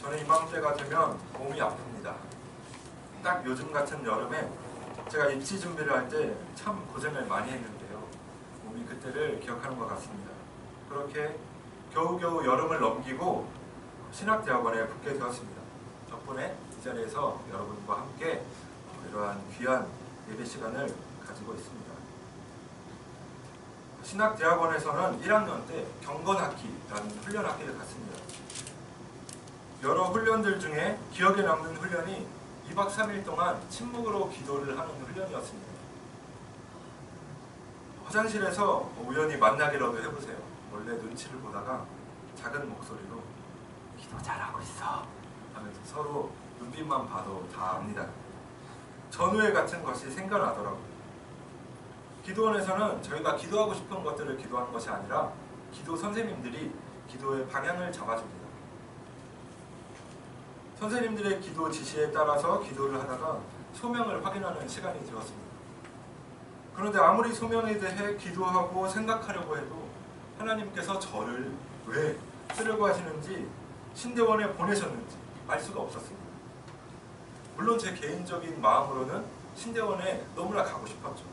저는 이맘때가 되면 몸이 아픕니다. 딱 요즘 같은 여름에 제가 입시 준비를 할 때 참 고생을 많이 했는데요. 몸이 그때를 기억하는 것 같습니다. 그렇게 겨우겨우 여름을 넘기고 신학대학원에 붙게 되었습니다. 덕분에 이 자리에서 여러분과 함께 이러한 귀한 예배 시간을 가지고 있습니다. 신학대학원에서는 1학년 때 경건학기라는 훈련학기를 갔습니다. 여러 훈련들 중에 기억에 남는 훈련이 2박 3일 동안 침묵으로 기도를 하는 훈련이었습니다. 화장실에서 우연히 만나기라도 해보세요. 원래 눈치를 보다가 작은 목소리로 기도 잘하고 있어 하면서 서로 눈빛만 봐도 다 압니다. 전우회 같은 것이 생겨나더라고요. 기도원에서는 저희가 기도하고 싶은 것들을 기도하는 것이 아니라 기도 선생님들이 기도의 방향을 잡아줍니다. 선생님들의 기도 지시에 따라서 기도를 하다가 소명을 확인하는 시간이 되었습니다. 그런데 아무리 소명에 대해 기도하고 생각하려고 해도 하나님께서 저를 왜 쓰려고 하시는지 신대원에 보내셨는지 알 수가 없었습니다. 물론 제 개인적인 마음으로는 신대원에 너무나 가고 싶었죠.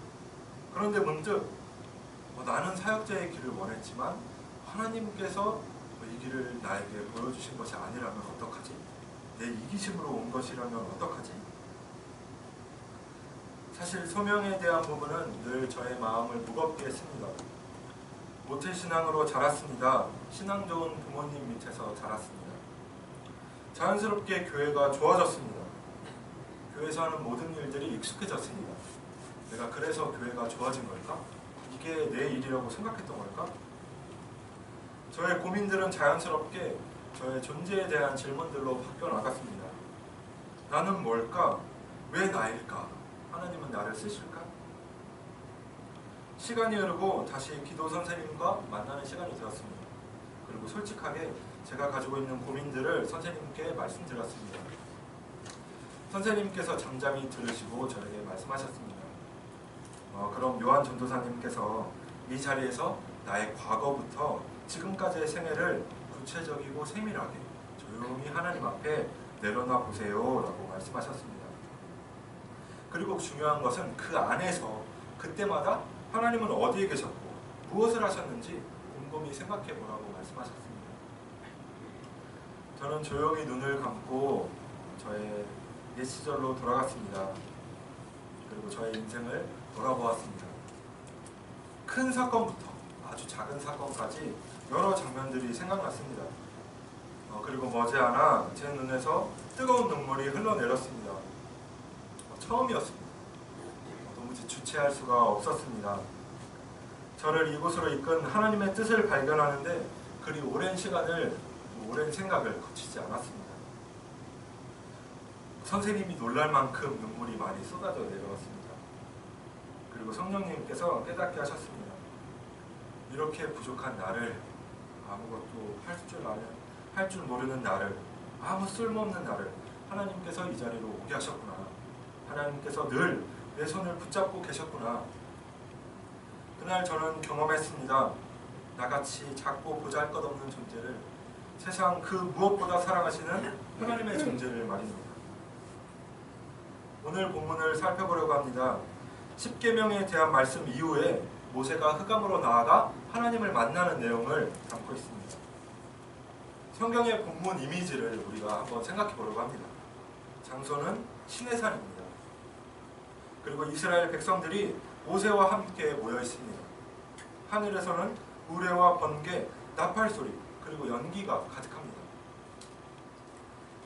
그런데 문득 나는 사역자의 길을 원했지만 하나님께서 이 길을 나에게 보여주신 것이 아니라면 어떡하지? 내 이기심으로 온 것이라면 어떡하지? 사실 소명에 대한 부분은 늘 저의 마음을 무겁게 했습니다. 모태신앙으로 자랐습니다. 신앙 좋은 부모님 밑에서 자랐습니다. 자연스럽게 교회가 좋아졌습니다. 교회에서 하는 모든 일들이 익숙해졌습니다. 내가 그래서 교회가 좋아진 걸까? 이게 내 일이라고 생각했던 걸까? 저의 고민들은 자연스럽게 저의 존재에 대한 질문들로 바뀌어 나갔습니다. 나는 뭘까? 왜 나일까? 하나님은 나를 쓰실까? 시간이 흐르고 다시 기도 선생님과 만나는 시간이 되었습니다. 그리고 솔직하게 제가 가지고 있는 고민들을 선생님께 말씀드렸습니다. 선생님께서 잠잠히 들으시고 저에게 말씀하셨습니다. 그럼 요한 전도사님께서 이 자리에서 나의 과거부터 지금까지의 생애를 구체적이고 세밀하게 조용히 하나님 앞에 내려놔 보세요 라고 말씀하셨습니다. 그리고 중요한 것은 그 안에서 그때마다 하나님은 어디에 계셨고 무엇을 하셨는지 곰곰이 생각해 보라고 말씀하셨습니다. 저는 조용히 눈을 감고 저의 옛 시절로 돌아갔습니다. 그리고 저의 인생을 돌아보았습니다. 큰 사건부터 아주 작은 사건까지 여러 장면들이 생각났습니다. 그리고 머지않아 제 눈에서 뜨거운 눈물이 흘러내렸습니다. 처음이었습니다. 도무지 주체할 수가 없었습니다. 저를 이곳으로 이끈 하나님의 뜻을 발견하는데 그리 오랜 시간을, 오랜 생각을 거치지 않았습니다. 선생님이 놀랄 만큼 눈물이 많이 쏟아져 내려왔습니다. 그리고 성령님께서 깨닫게 하셨습니다. 이렇게 부족한 나를, 아무것도 할 줄 모르는 나를, 아무 쓸모없는 나를 하나님께서 이 자리로 오게 하셨구나. 하나님께서 늘 내 손을 붙잡고 계셨구나. 그날 저는 경험했습니다. 나같이 작고 보잘것없는 존재를 세상 그 무엇보다 사랑하시는 하나님의 존재를 말입니다. 오늘 본문을 살펴보려고 합니다. 10계명에 대한 말씀 이후에 모세가 흑암으로 나아가 하나님을 만나는 내용을 담고 있습니다. 성경의 본문 이미지를 우리가 한번 생각해 보려고 합니다. 장소는 시내산입니다. 그리고 이스라엘 백성들이 모세와 함께 모여 있습니다. 하늘에서는 우레와 번개, 나팔 소리, 그리고 연기가 가득합니다.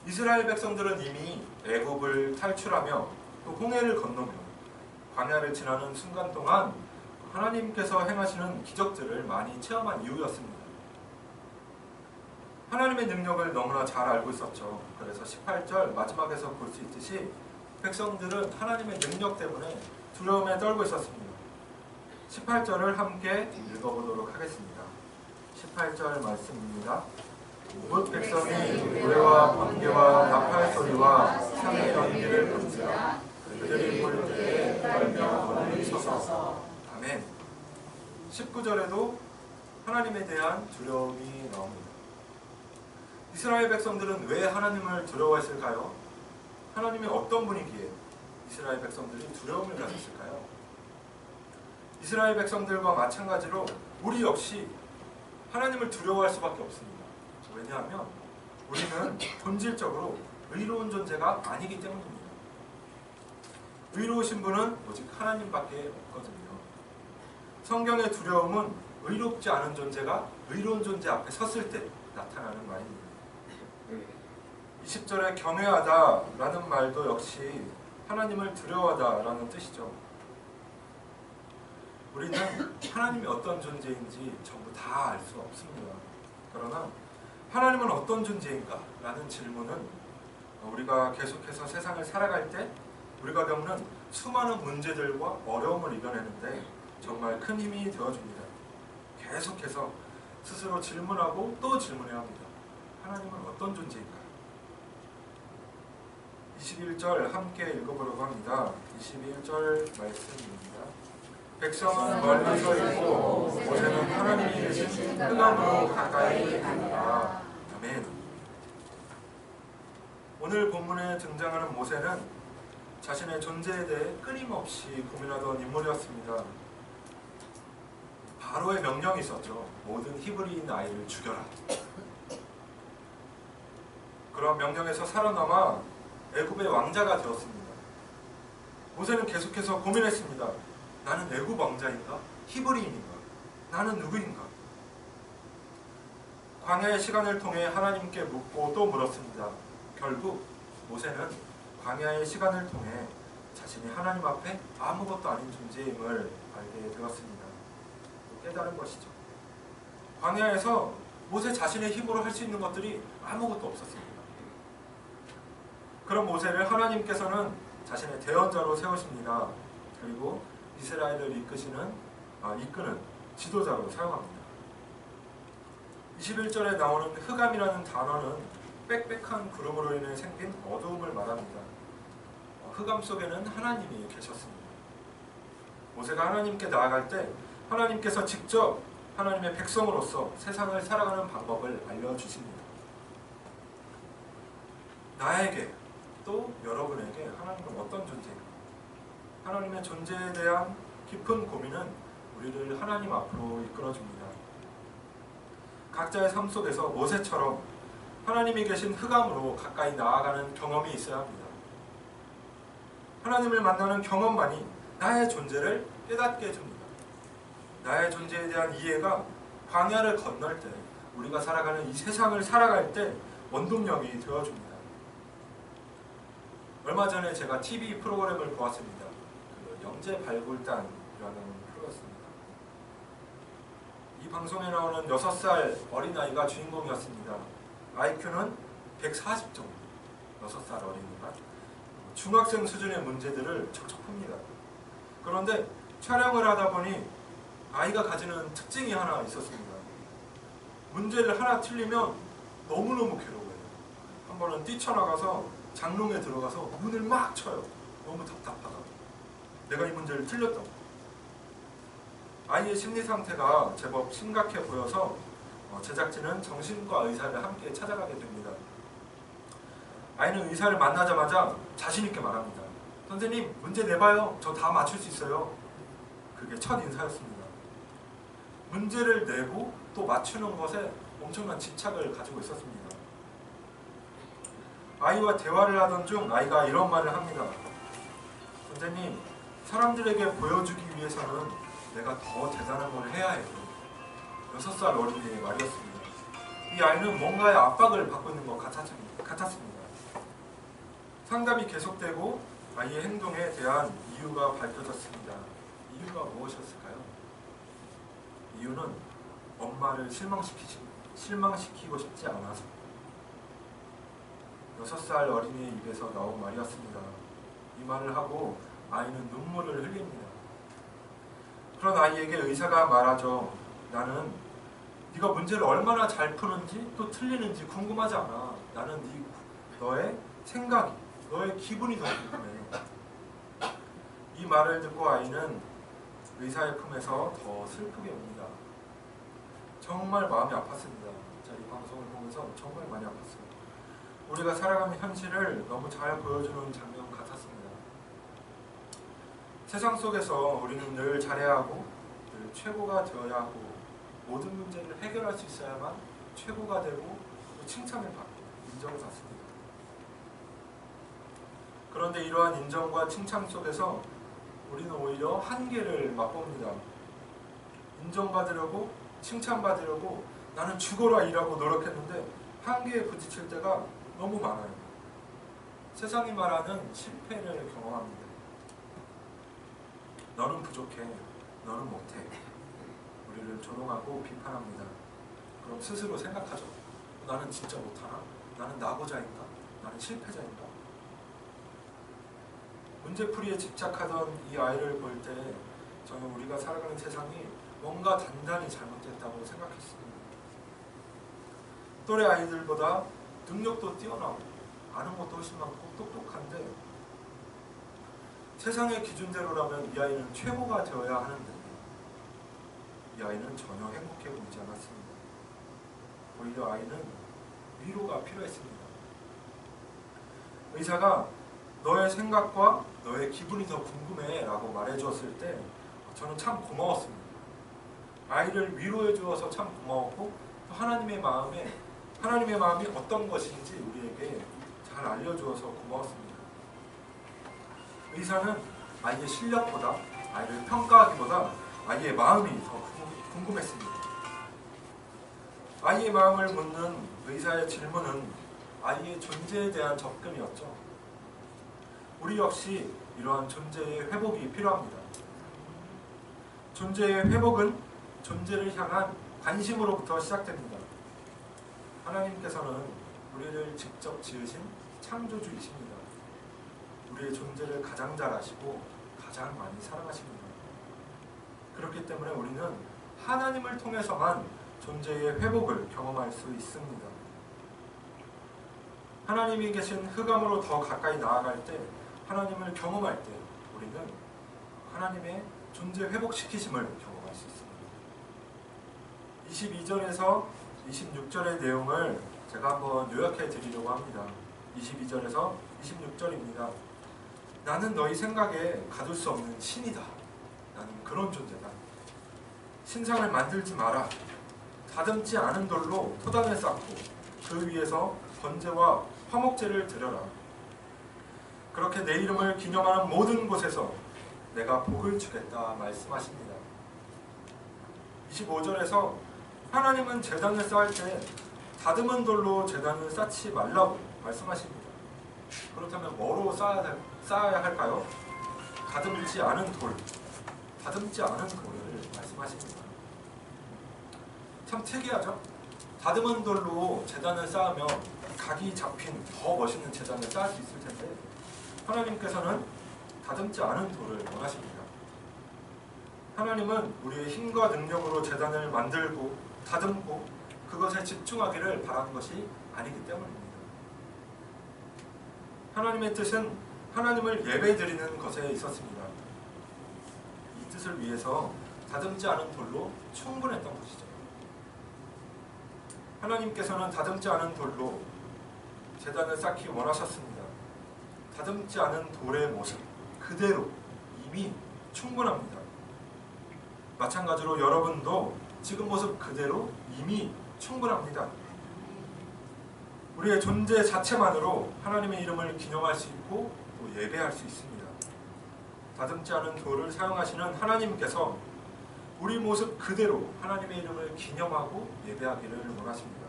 이스라엘 백성들은 이미 애굽을 탈출하며 또 홍해를 건너며 광야를 지나는 순간 동안 하나님께서 행하시는 기적들을 많이 체험한 이유였습니다. 하나님의 능력을 너무나 잘 알고 있었죠. 그래서 18절 마지막에서 볼 수 있듯이 백성들은 하나님의 능력 때문에 두려움에 떨고 있었습니다. 18절을 함께 읽어보도록 하겠습니다. 18절 말씀입니다. 곧 백성이 우레와 번개와 나팔 소리와 산의 연기를 본지라 그들이 볼 때에 떨며 멀리 서서. 아멘. 19절에도 하나님에 대한 두려움이 나옵니다. 이스라엘 백성들은 왜 하나님을 두려워했을까요? 하나님이 어떤 분이기에 이스라엘 백성들이 두려움을 가졌을까요? 이스라엘 백성들과 마찬가지로 우리 역시 하나님을 두려워할 수밖에 없습니다. 왜냐하면 우리는 본질적으로 의로운 존재가 아니기 때문입니다. 의로우신 분은 오직 하나님밖에 없거든요. 성경의 두려움은 의롭지 않은 존재가 의로운 존재 앞에 섰을 때 나타나는 말입니다. 20절에 경외하다라는 말도 역시 하나님을 두려워하다라는 뜻이죠. 우리는 하나님이 어떤 존재인지 전부 다 알 수 없습니다. 그러나 하나님은 어떤 존재인가? 라는 질문은 우리가 계속해서 세상을 살아갈 때 우리가 겪는 수많은 문제들과 어려움을 이겨내는데 정말 큰 힘이 되어줍니다. 계속해서 스스로 질문하고 또 질문해야 합니다. 하나님은 어떤 존재인가? 21절 함께 읽어보려고 합니다. 21절 말씀입니다. 백성은 멀리서 있고 모세는 하나님이 계신 흑암으로 가까이 가니라. 아멘. 오늘 본문에 등장하는 모세는 자신의 존재에 대해 끊임없이 고민하던 인물이었습니다. 바로의 명령이 있었죠. 모든 히브리인 아이를 죽여라. 그런 명령에서 살아남아 애굽의 왕자가 되었습니다. 모세는 계속해서 고민했습니다. 나는 애굽 왕자인가? 히브리인인가? 나는 누구인가? 광야의 시간을 통해 하나님께 묻고 또 물었습니다. 결국 모세는 광야의 시간을 통해 자신이 하나님 앞에 아무것도 아닌 존재임을 알게 되었습니다. 깨달은 것이죠. 광야에서 모세 자신의 힘으로 할 수 있는 것들이 아무것도 없었습니다. 그런 모세를 하나님께서는 자신의 대언자로 세우십니다. 그리고 이스라엘을 이끄는 지도자로 사용합니다. 21절에 나오는 흑암이라는 단어는 빽빽한 구름으로 인해 생긴 어두움을 말합니다. 흑암 속에는 하나님이 계셨습니다. 모세가 하나님께 나아갈 때 하나님께서 직접 하나님의 백성으로서 세상을 살아가는 방법을 알려주십니다. 나에게 또 여러분에게 하나님은 어떤 존재인가? 하나님의 존재에 대한 깊은 고민은 우리를 하나님 앞으로 이끌어줍니다. 각자의 삶 속에서 모세처럼 하나님이 계신 흑암으로 가까이 나아가는 경험이 있어야 합니다. 하나님을 만나는 경험만이 나의 존재를 깨닫게 해줍니다. 나의 존재에 대한 이해가 광야를 건널 때, 우리가 살아가는 이 세상을 살아갈 때 원동력이 되어줍니다. 얼마 전에 제가 TV 프로그램을 보았습니다. 영재발굴단이라는 프로였습니다. 이 방송에 나오는 6살 어린아이가 주인공이었습니다. IQ는 140점, 6살 어린이가 중학생 수준의 문제들을 척척 풉니다. 그런데 촬영을 하다 보니 아이가 가지는 특징이 하나 있었습니다. 문제를 하나 틀리면 너무너무 괴로워해요. 한 번은 뛰쳐나가서 장롱에 들어가서 문을 막 쳐요. 너무 답답하다. 내가 이 문제를 틀렸다고. 아이의 심리 상태가 제법 심각해 보여서 제작진은 정신과 의사를 함께 찾아가게 됩니다. 아이는 의사를 만나자마자 자신 있게 말합니다. 선생님, 문제 내봐요. 저 다 맞출 수 있어요. 그게 첫 인사였습니다. 문제를 내고 또 맞추는 것에 엄청난 집착을 가지고 있었습니다. 아이와 대화를 하던 중 아이가 이런 말을 합니다. 선생님, 사람들에게 보여주기 위해서는 내가 더 대단한 걸 해야 해요. 6살 어린이의 말이었습니다. 이 아이는 뭔가의 압박을 받고 있는 것 같았습니다. 상담이 계속되고 아이의 행동에 대한 이유가 밝혀졌습니다. 이유가 무엇이었을까요? 이유는 엄마를 실망시키고 싶지 않아서. 6살 어린이의 입에서 나온 말이었습니다. 이 말을 하고 아이는 눈물을 흘립니다. 그런 아이에게 의사가 말하죠. 나는 네가 문제를 얼마나 잘 푸는지 또 틀리는지 궁금하지 않아. 나는 너의 생각이, 너의 기분이 더 궁금해. 이 말을 듣고 아이는 의사의 품에서 더 슬프게 웁니다. 정말 마음이 아팠습니다. 자, 이 방송을 보면서 정말 많이 아팠어요. 우리가 살아가는 현실을 너무 잘 보여주는 장면 같았습니다. 세상 속에서 우리는 늘 잘해야 하고 늘 최고가 되어야 하고 모든 문제를 해결할 수 있어야만 최고가 되고 또 칭찬을 받고 인정을 받습니다. 그런데 이러한 인정과 칭찬 속에서 우리는 오히려 한계를 맛봅니다. 인정받으려고 칭찬받으려고 나는 죽어라 일하고 노력했는데 한계에 부딪힐 때가 너무 많아요. 세상이 말하는 실패를 경험합니다. 너는 부족해, 너는 못해. 우리를 조롱하고 비판합니다. 그럼 스스로 생각하죠. 나는 진짜 못하나? 나는 나고자인가? 나는 실패자인가? 문제풀이에 집착하던 이 아이를 볼 때 저는 우리가 살아가는 세상이 뭔가 단단히 잘못됐다고 생각했습니다. 또래 아이들보다 능력도 뛰어나고 아는 것도 훨씬 많고 똑똑한데 세상의 기준대로라면 이 아이는 최고가 되어야 하는데 이 아이는 전혀 행복해 보이지 않았습니다. 오히려 아이는 위로가 필요했습니다. 의사가 너의 생각과 너의 기분이 더 궁금해 라고 말해주었을 때 저는 참 고마웠습니다. 아이를 위로해 주어서 참 고마웠고 또 하나님의 마음이 어떤 것인지 우리에게 잘 알려주어서 고마웠습니다. 의사는 아이의 실력보다 아이를 평가하기보다 아이의 마음이 더 궁금했습니다. 아이의 마음을 묻는 의사의 질문은 아이의 존재에 대한 접근이었죠. 우리 역시 이러한 존재의 회복이 필요합니다. 존재의 회복은 존재를 향한 관심으로부터 시작됩니다. 하나님께서는 우리를 직접 지으신 창조주이십니다. 우리의 존재를 가장 잘 아시고 가장 많이 사랑하십니다. 그렇기 때문에 우리는 하나님을 통해서만 존재의 회복을 경험할 수 있습니다. 하나님이 계신 흑암으로 더 가까이 나아갈 때 하나님을 경험할 때 우리는 하나님의 존재 회복시키심을 경험할 수 있습니다. 22절에서 26절의 내용을 제가 한번 요약해 드리려고 합니다. 22절에서 26절입니다. 나는 너희 생각에 가둘 수 없는 신이다. 나는 그런 존재다. 신상을 만들지 마라. 다듬지 않은 돌로 토단을 쌓고 그 위에서 번제와 화목제를 드려라. 그렇게 내 이름을 기념하는 모든 곳에서 내가 복을 주겠다 말씀하십니다. 25절에서 하나님은 제단을 쌓을 때 다듬은 돌로 제단을 쌓지 말라고 말씀하십니다. 그렇다면 뭐로 쌓아야 할까요? 다듬지 않은 돌을 말씀하십니다. 참 특이하죠? 다듬은 돌로 제단을 쌓으면 각이 잡힌 더 멋있는 제단을 쌓을 수 있을 텐데 하나님께서는 다듬지 않은 돌을 원하십니다. 하나님은 우리의 힘과 능력으로 제단을 만들고 다듬고 그것에 집중하기를 바라는 것이 아니기 때문입니다. 하나님의 뜻은 하나님을 예배드리는 것에 있었습니다. 이 뜻을 위해서 다듬지 않은 돌로 충분했던 것이죠. 하나님께서는 다듬지 않은 돌로 제단을 쌓기 원하셨습니다. 다듬지 않은 돌의 모습 그대로 이미 충분합니다. 마찬가지로 여러분도 지금 모습 그대로 이미 충분합니다. 우리의 존재 자체만으로 하나님의 이름을 기념할 수 있고 또 예배할 수 있습니다. 다듬지 않은 돌을 사용하시는 하나님께서 우리 모습 그대로 하나님의 이름을 기념하고 예배하기를 원하십니다.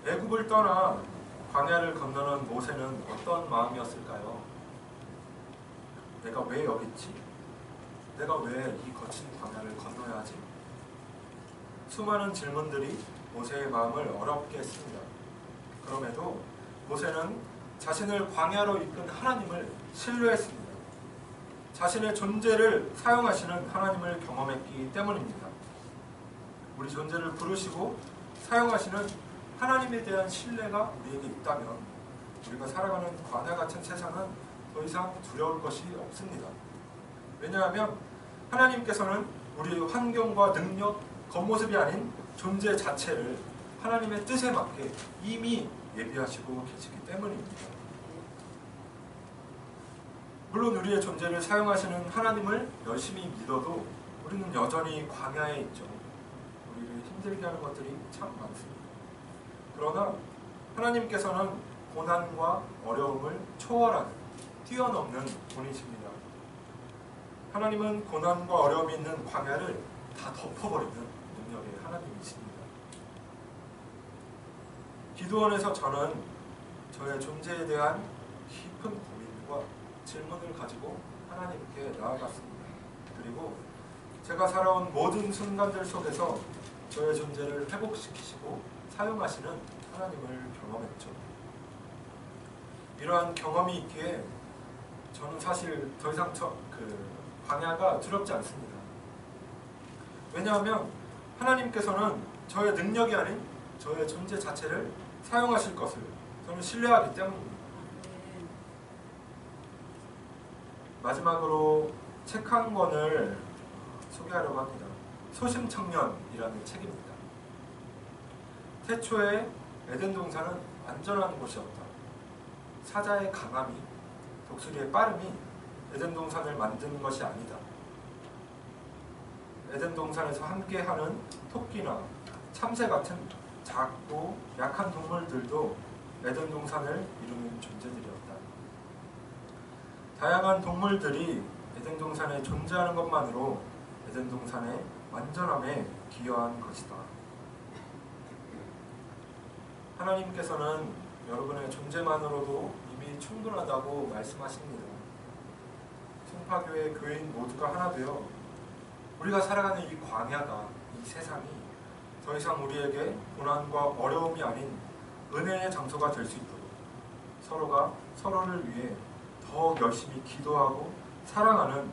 애굽을 떠나 광야를 건너는 모세는 어떤 마음이었을까요? 내가 왜 여기 있지? 내가 왜 이 거친 광야를 건너야 하지? 수많은 질문들이 모세의 마음을 어렵게 했습니다. 그럼에도 모세는 자신을 광야로 이끈 하나님을 신뢰했습니다. 자신의 존재를 사용하시는 하나님을 경험했기 때문입니다. 우리 존재를 부르시고 사용하시는 하나님에 대한 신뢰가 우리에게 있다면 우리가 살아가는 광야 같은 세상은 더 이상 두려울 것이 없습니다. 왜냐하면 하나님께서는 우리의 환경과 능력, 겉모습이 아닌 존재 자체를 하나님의 뜻에 맞게 이미 예비하시고 계시기 때문입니다. 물론 우리의 존재를 사용하시는 하나님을 열심히 믿어도 우리는 여전히 광야에 있죠. 우리를 힘들게 하는 것들이 참 많습니다. 그러나 하나님께서는 고난과 어려움을 초월하는, 뛰어넘는 분이십니다. 하나님은 고난과 어려움이 있는 광야를 다 덮어버리는 능력의 하나님이십니다. 기도원에서 저는 저의 존재에 대한 깊은 고민과 질문을 가지고 하나님께 나아갔습니다. 그리고 제가 살아온 모든 순간들 속에서 저의 존재를 회복시키시고 사용하시는 하나님을 경험했죠. 이러한 경험이 있기에 저는 사실 더 이상 광야가 두렵지 않습니다. 왜냐하면 하나님께서는 저의 능력이 아닌 저의 존재 자체를 사용하실 것을 저는 신뢰하기 때문입니다. 마지막으로 책 한 권을 소개하려고 합니다. 소심청년이라는 책입니다. 태초에 에덴 동산은 안전한 곳이었다. 사자의 강함이, 독수리의 빠름이 에덴 동산을 만든 것이 아니다. 에덴 동산에서 함께하는 토끼나 참새 같은 작고 약한 동물들도 에덴 동산을 이루는 존재들이었다. 다양한 동물들이 에덴 동산에 존재하는 것만으로 에덴 동산의 완전함에 기여한 것이다. 하나님께서는 여러분의 존재만으로도 이미 충분하다고 말씀하십니다. 송파교회 교인 모두가 하나 되어 우리가 살아가는 이 광야가, 이 세상이 더 이상 우리에게 고난과 어려움이 아닌 은혜의 장소가 될 수 있도록 서로가 서로를 위해 더 열심히 기도하고 사랑하는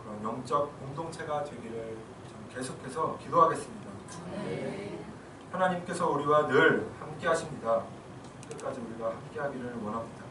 그런 영적 공동체가 되기를 저는 계속해서 기도하겠습니다. 하나님께서 우리와 늘 함께 하십니다. 끝까지 우리가 함께 하기를 원합니다.